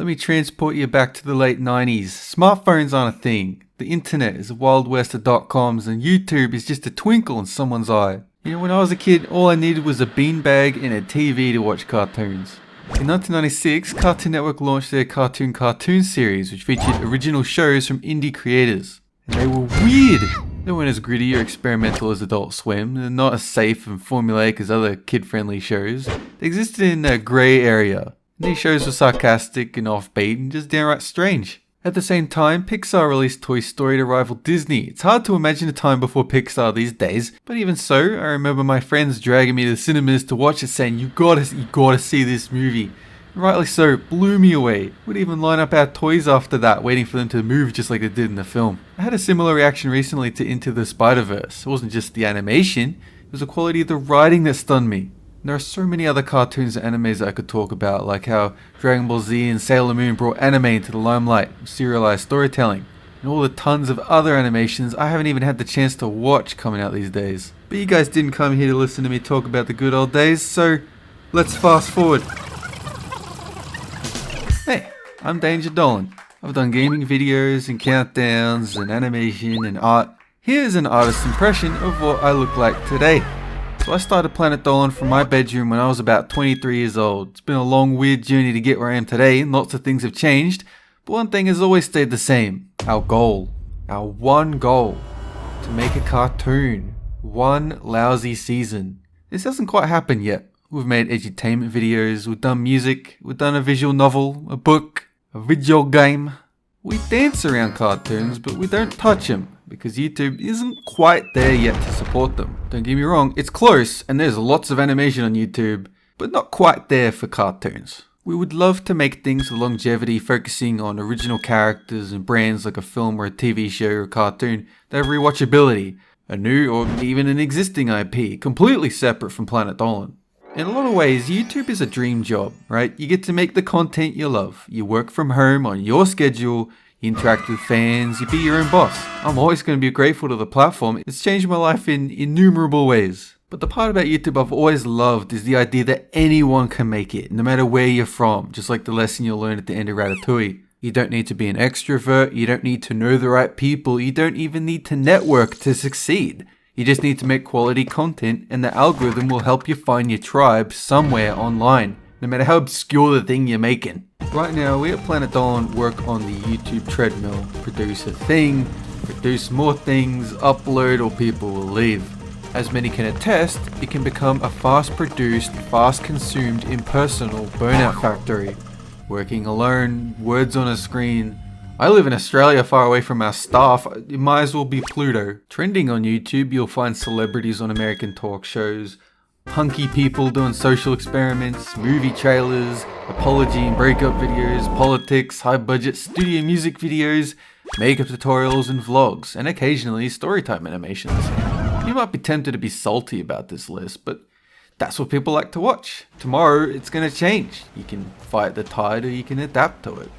Let me transport you back to the late 90s. Smartphones aren't a thing. The internet is the wild west of .coms and YouTube is just a twinkle in someone's eye. You know, when I was a kid, all I needed was a beanbag and a TV to watch cartoons. In 1996, Cartoon Network launched their Cartoon series, which featured original shows from indie creators. And they were weird! They weren't as gritty or experimental as Adult Swim, and not as safe and formulaic as other kid-friendly shows. They existed in a grey area. These shows were sarcastic and offbeat and just downright strange. At the same time, Pixar released Toy Story to rival Disney. It's hard to imagine a time before Pixar these days, but even so, I remember my friends dragging me to the cinemas to watch it saying, you gotta see this movie. And rightly so, it blew me away. We'd even line up our toys after that, waiting for them to move just like they did in the film. I had a similar reaction recently to Into the Spider-Verse. It wasn't just the animation, it was the quality of the writing that stunned me. There are so many other cartoons and animes that I could talk about, like how Dragon Ball Z and Sailor Moon brought anime into the limelight with serialized storytelling, and all the tons of other animations I haven't even had the chance to watch coming out these days. But you guys didn't come here to listen to me talk about the good old days, so let's fast forward. Hey, I'm Danger Dolan. I've done gaming videos and countdowns and animation and art. Here's an artist's impression of what I look like today. So I started Planet Dolan from my bedroom when I was about 23 years old. It's been a long, weird journey to get where I am today, and lots of things have changed, but one thing has always stayed the same. Our goal. Our one goal. To make a cartoon. One lousy season. This hasn't quite happened yet. We've made edutainment videos, we've done music, we've done a visual novel, a book, a video game. We dance around cartoons, but we don't touch them, because YouTube isn't quite there yet to support them. Don't get me wrong, it's close, and there's lots of animation on YouTube, but not quite there for cartoons. We would love to make things with longevity, focusing on original characters and brands like a film or a TV show or a cartoon that have rewatchability, a new or even an existing IP, completely separate from Planet Dolan. In a lot of ways, YouTube is a dream job, right? You get to make the content you love. You work from home on your schedule, you interact with fans, you be your own boss. I'm always going to be grateful to the platform. It's changed my life in innumerable ways. But the part about YouTube I've always loved is the idea that anyone can make it, no matter where you're from, just like the lesson you'll learn at the end of Ratatouille. You don't need to be an extrovert, you don't need to know the right people, you don't even need to network to succeed. You just need to make quality content, and the algorithm will help you find your tribe somewhere online, no matter how obscure the thing you're making. Right now, we at Planet Dolan work on the YouTube treadmill. Produce a thing, produce more things, upload, or people will leave. As many can attest, it can become a fast-produced, fast-consumed, impersonal burnout factory. Working alone, words on a screen. I live in Australia, far away from our staff. It might as well be Pluto. Trending on YouTube, you'll find celebrities on American talk shows, punky people doing social experiments, movie trailers, apology and breakup videos, politics, high-budget studio music videos, makeup tutorials and vlogs, and occasionally storytime animations. You might be tempted to be salty about this list, but that's what people like to watch. Tomorrow, it's going to change. You can fight the tide or you can adapt to it.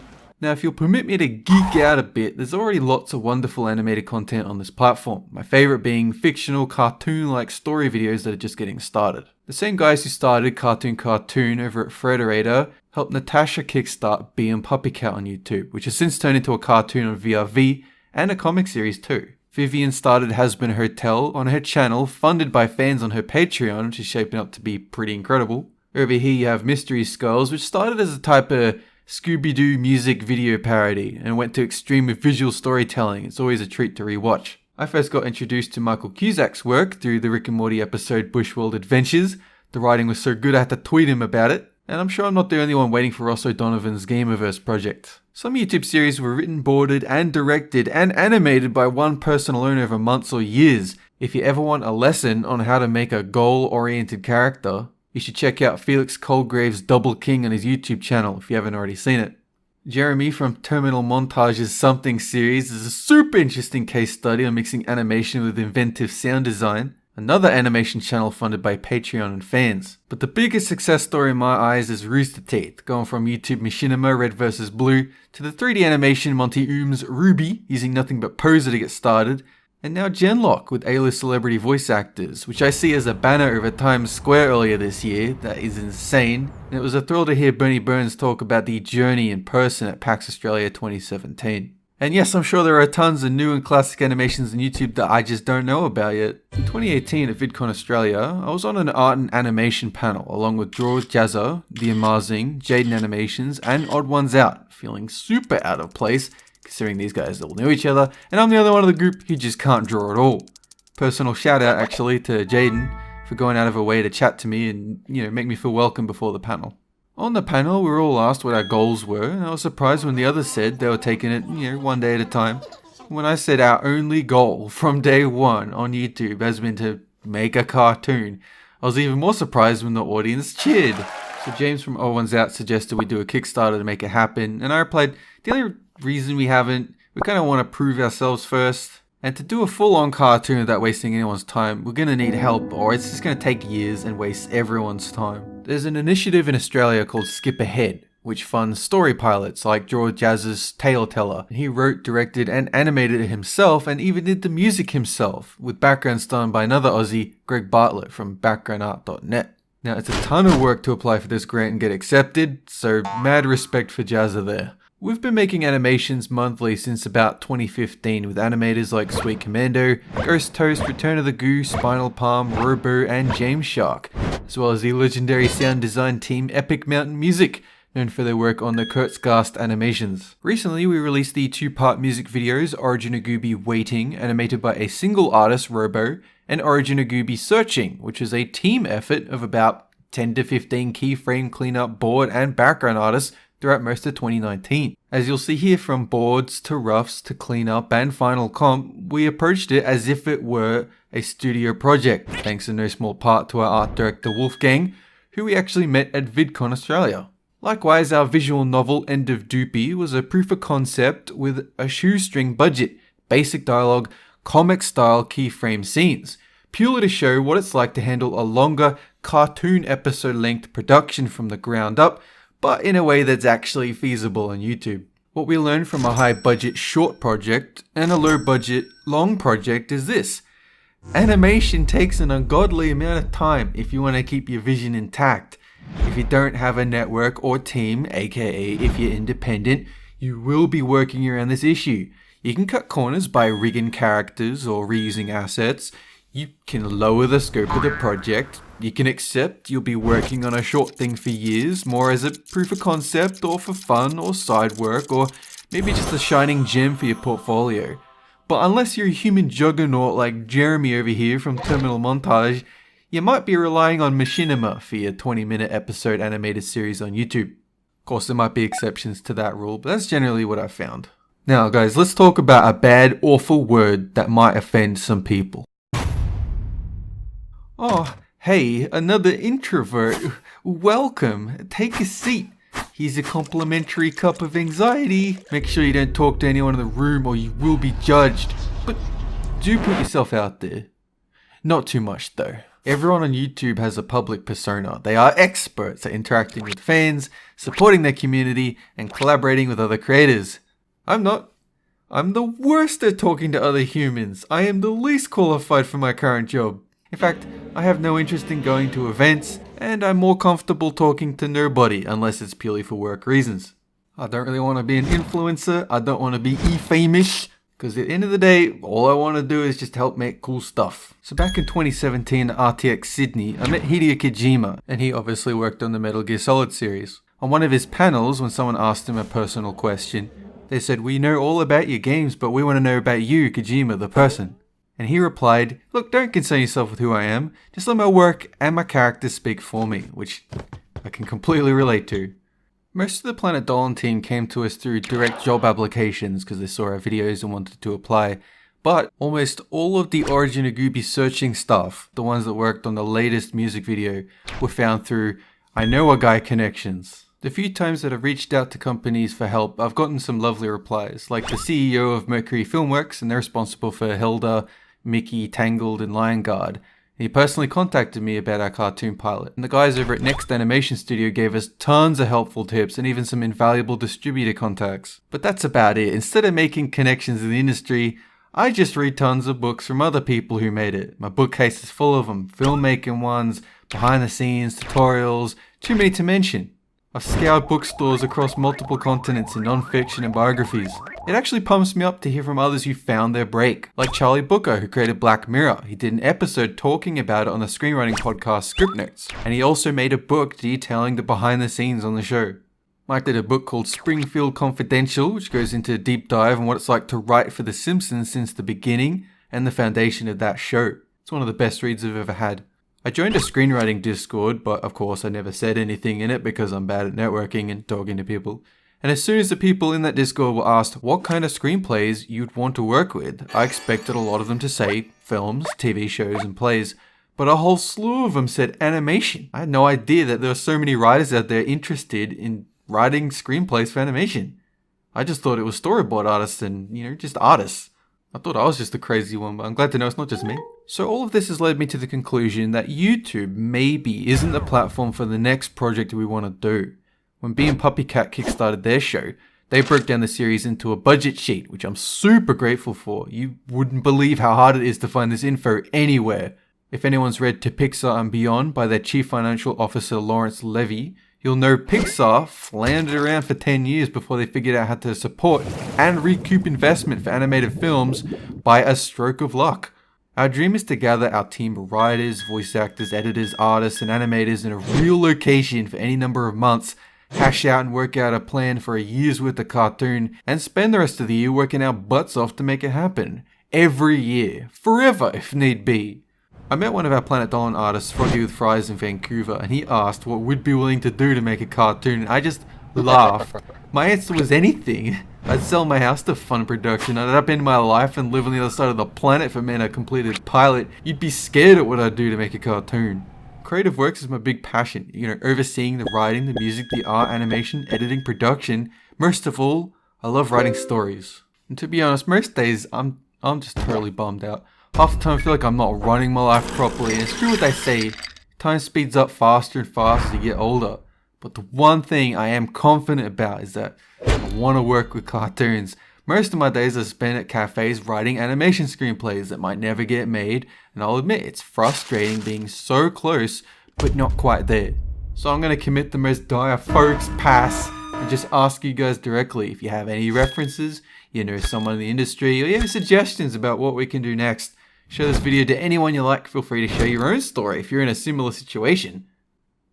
Now, if you'll permit me to geek out a bit, there's already lots of wonderful animated content on this platform. My favorite being fictional, cartoon-like story videos that are just getting started. The same guys who started Cartoon over at Frederator helped Natasha kickstart Bee and Puppycat on YouTube, which has since turned into a cartoon on VRV and a comic series too. Vivian started Has Been Hotel on her channel, funded by fans on her Patreon, which is shaping up to be pretty incredible. Over here you have Mystery Skulls, which started as a type of Scooby-Doo music video parody and went to extreme with visual storytelling. It's always a treat to rewatch. I first got introduced to Michael Cusack's work through the Rick and Morty episode Bushworld Adventures. The writing was so good I had to tweet him about it. And I'm sure I'm not the only one waiting for Ross O'Donovan's Gamerverse project. Some YouTube series were written, boarded and directed and animated by one person alone over months or years. If you ever want a lesson on how to make a goal-oriented character, you should check out Felix Colgrave's Double King on his YouTube channel if you haven't already seen it. Jeremy from Terminal Montage's Something series is a super interesting case study on mixing animation with inventive sound design. Another animation channel funded by Patreon and fans. But the biggest success story in my eyes is Rooster Teeth, going from YouTube Machinima Red vs Blue to the 3D animation Monty Oom's Ruby, using nothing but Poser to get started, And now Genlock with A-list celebrity voice actors, which I see as a banner over Times Square earlier this year. That is insane. And it was a thrill to hear Bernie Burns talk about the journey in person at PAX Australia 2017. And yes, I'm sure there are tons of new and classic animations on YouTube that I just don't know about yet. In 2018 at VidCon Australia, I was on an art and animation panel along with Draw Jazza, The Amazing, Jaden Animations, and Odd Ones Out, feeling super out of place considering these guys all knew each other, and I'm the only one of the group who just can't draw at all. Personal shout out actually to Jaden for going out of her way to chat to me and, make me feel welcome before the panel. On the panel, we were all asked what our goals were, and I was surprised when the others said they were taking it, one day at a time. When I said our only goal from day one on YouTube has been to make a cartoon, I was even more surprised when the audience cheered. So James from Odd Ones Out suggested we do a Kickstarter to make it happen, and I replied, the only reason we haven't, we kind of want to prove ourselves first. And to do a full-on cartoon without wasting anyone's time, we're going to need help, or it's just going to take years and waste everyone's time. There's an initiative in Australia called Skip Ahead, which funds story pilots like George Jazz's Tale Teller. He wrote, directed, and animated it himself, and even did the music himself, with backgrounds done by another Aussie, Greg Bartlett from backgroundart.net. Now, it's a ton of work to apply for this grant and get accepted, so mad respect for Jazza there. We've been making animations monthly since about 2015 with animators like Sweet Commando, Ghost Toast, Return of the Goo, Spinal Palm, Robo, and James Shark, as well as the legendary sound design team Epic Mountain Music, known for their work on the Kurzgast animations. Recently, we released the two-part music videos Origin of Gooby Waiting, animated by a single artist, Robo, and Origin of Gooby Searching, which is a team effort of about 10 to 15 keyframe cleanup board and background artists throughout most of 2019. As you'll see here, from boards to roughs to cleanup and final comp, we approached it as if it were a studio project, thanks in no small part to our art director WOLFGANG, who we actually met at VidCon Australia. Likewise, our visual novel End of Doopy was a proof of concept with a shoestring budget, basic dialogue, comic style keyframe scenes, purely to show what it's like to handle a longer cartoon episode length production from the ground up, but in a way that's actually feasible on YouTube. What we learned from a high budget short project and a low budget long project is this: animation takes an ungodly amount of time if you want to keep your vision intact. If you don't have a network or team, aka if you're independent, you will be working around this issue. You can cut corners by rigging characters or reusing assets. You can lower the scope of the project. You can accept you'll be working on a short thing for years, more as a proof of concept or for fun or side work, or maybe just a shining gem for your portfolio. But unless you're a human juggernaut like Jeremy over here from Terminal Montage, you might be relying on Machinima for your 20-minute episode animated series on YouTube. Of course, there might be exceptions to that rule, but that's generally what I've found. Now guys, let's talk about a bad, awful word that might offend some people. Oh, hey, another introvert. Welcome. Take a seat. Here's a complimentary cup of anxiety. Make sure you don't talk to anyone in the room or you will be judged. But do put yourself out there. Not too much though. Everyone on YouTube has a public persona. They are experts at interacting with fans, supporting their community, and collaborating with other creators. I'm not. I'm the worst at talking to other humans. I am the least qualified for my current job. In fact, I have no interest in going to events, and I'm more comfortable talking to nobody unless it's purely for work reasons. I don't really want to be an influencer, I don't want to be e-famous, because at the end of the day, all I want to do is just help make cool stuff. So back in 2017 at RTX Sydney, I met Hideo Kojima, and he obviously worked on the Metal Gear Solid series. On one of his panels, when someone asked him a personal question, they said, "We know all about your games, but we want to know about you, Kojima, the person." And he replied, "Look, don't concern yourself with who I am. Just let my work and my characters speak for me," which I can completely relate to. Most of the Planet Dolan team came to us through direct job applications because they saw our videos and wanted to apply. But almost all of the Origin of Gooby Searching staff, the ones that worked on the latest music video, were found through I Know a Guy connections. The few times that I've reached out to companies for help, I've gotten some lovely replies, like the CEO of MERCURY FILMWORKS, and they're responsible for Hilda, Mickey, Tangled, and Lion Guard. He personally contacted me about our cartoon pilot, and the guys over at Next Animation Studio gave us tons of helpful tips and even some invaluable distributor contacts. But that's about it. Instead of making connections in the industry, I just read tons of books from other people who made it. My bookcase is full of them, filmmaking ones, behind the scenes, tutorials, too many to mention. I've scoured bookstores across multiple continents in non-fiction and biographies. It actually pumps me up to hear from others who found their break, like Charlie Brooker, who created Black Mirror. He did an episode talking about it on the screenwriting podcast Script Notes, and he also made a book detailing the behind the scenes on the show. Mike did a book called Springfield Confidential, which goes into a deep dive on what it's like to write for The Simpsons since the beginning and the foundation of that show. It's one of the best reads I've ever had. I joined a screenwriting Discord, but of course I never said anything in it because I'm bad at networking and talking to people. And as soon as the people in that Discord were asked what kind of screenplays you'd want to work with, I expected a lot of them to say films, TV shows and plays, but a whole slew of them said animation. I had no idea that there were so many writers out there interested in writing screenplays for animation. I just thought it was storyboard artists and, just artists. I thought I was just the crazy one, but I'm glad to know it's not just me. So all of this has led me to the conclusion that YouTube maybe isn't the platform for the next project we want to do. When Bee and Puppycat kickstarted their show, they broke down the series into a budget sheet, which I'm super grateful for. You wouldn't believe how hard it is to find this info anywhere. If anyone's read To Pixar and Beyond by their Chief Financial Officer Lawrence Levy, you'll know Pixar floundered around for 10 years before they figured out how to support and recoup investment for animated films by a stroke of luck. Our dream is to gather our team of writers, voice actors, editors, artists, and animators in a real location for any number of months, hash out and work out a plan for a year's worth of cartoon, and spend the rest of the year working our butts off to make it happen. Every year. Forever, if need be. I met one of our Planet Dolan artists, Froggy with Fries, in Vancouver, and he asked what we'd be willing to do to make a cartoon, and I just laughed. My answer was anything. I'd sell my house to fund production, I'd upend my life and live on the other side of the planet for men a completed pilot. You'd be scared at what I'd do to make a cartoon. Creative works is my big passion, overseeing the writing, the music, the art, animation, editing, production. Most of all, I love writing stories. And to be honest, most days I'm just totally bummed out. Half the time I feel like I'm not running my life properly, and it's true what they say, time speeds up faster and faster as you get older. But the one thing I am confident about is that I want to work with cartoons. Most of my days are spent at cafes writing animation screenplays that might never get made, and I'll admit it's frustrating being so close but not quite there. So I'm going to commit the most dire folks pass and just ask you guys directly if you have any references, someone in the industry, or you have suggestions about what we can do next. Share this video to anyone you like. Feel free to share your own story if you're in a similar situation.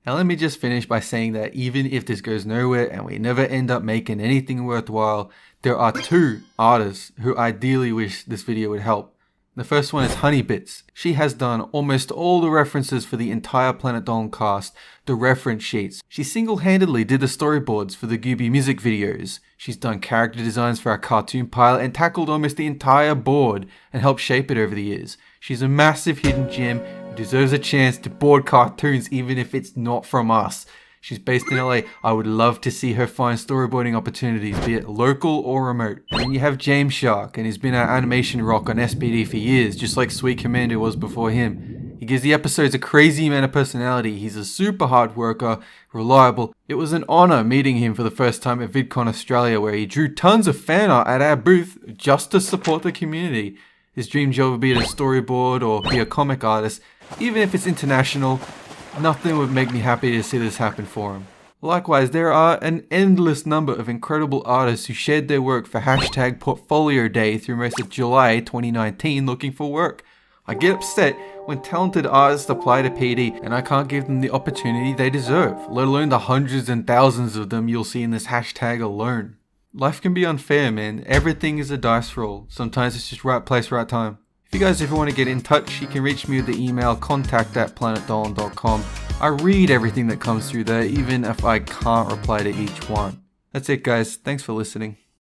Now let me just finish by saying that even if this goes nowhere and we never end up making anything worthwhile, there are two artists who ideally wish this video would help. The first one is Honeybits. She has done almost all the references for the entire Planet Dolan cast, the reference sheets. She single-handedly did the storyboards for the Gooby music videos. She's done character designs for our cartoon pilot and tackled almost the entire board and helped shape it over the years. She's a massive hidden gem who deserves a chance to board cartoons even if it's not from us. She's based in LA. I would love to see her find storyboarding opportunities, be it local or remote. And then you have James Shark, and he's been our animation rock on SPD for years, just like Sweet Commander was before him. He gives the episodes a crazy amount of personality. He's a super hard worker, reliable. It was an honor meeting him for the first time at VidCon AUSTRALIA, where he drew tons of fan art at our booth just to support the community. His dream job would be to storyboard or be a comic artist, even if it's international. Nothing would make me happy to see this happen for him. Likewise, there are an endless number of incredible artists who shared their work for #Portfolio Day through most of July 2019 looking for work. I get upset when talented artists apply to PD and I can't give them the opportunity they deserve, let alone the hundreds and thousands of them you'll see in this hashtag alone. Life can be unfair, man. Everything is a dice roll. Sometimes it's just right place, right time. If you guys ever want to get in touch, you can reach me with the email contact@planetdolan.com. I read everything that comes through there, even if I can't reply to each one. That's it, guys. Thanks for listening.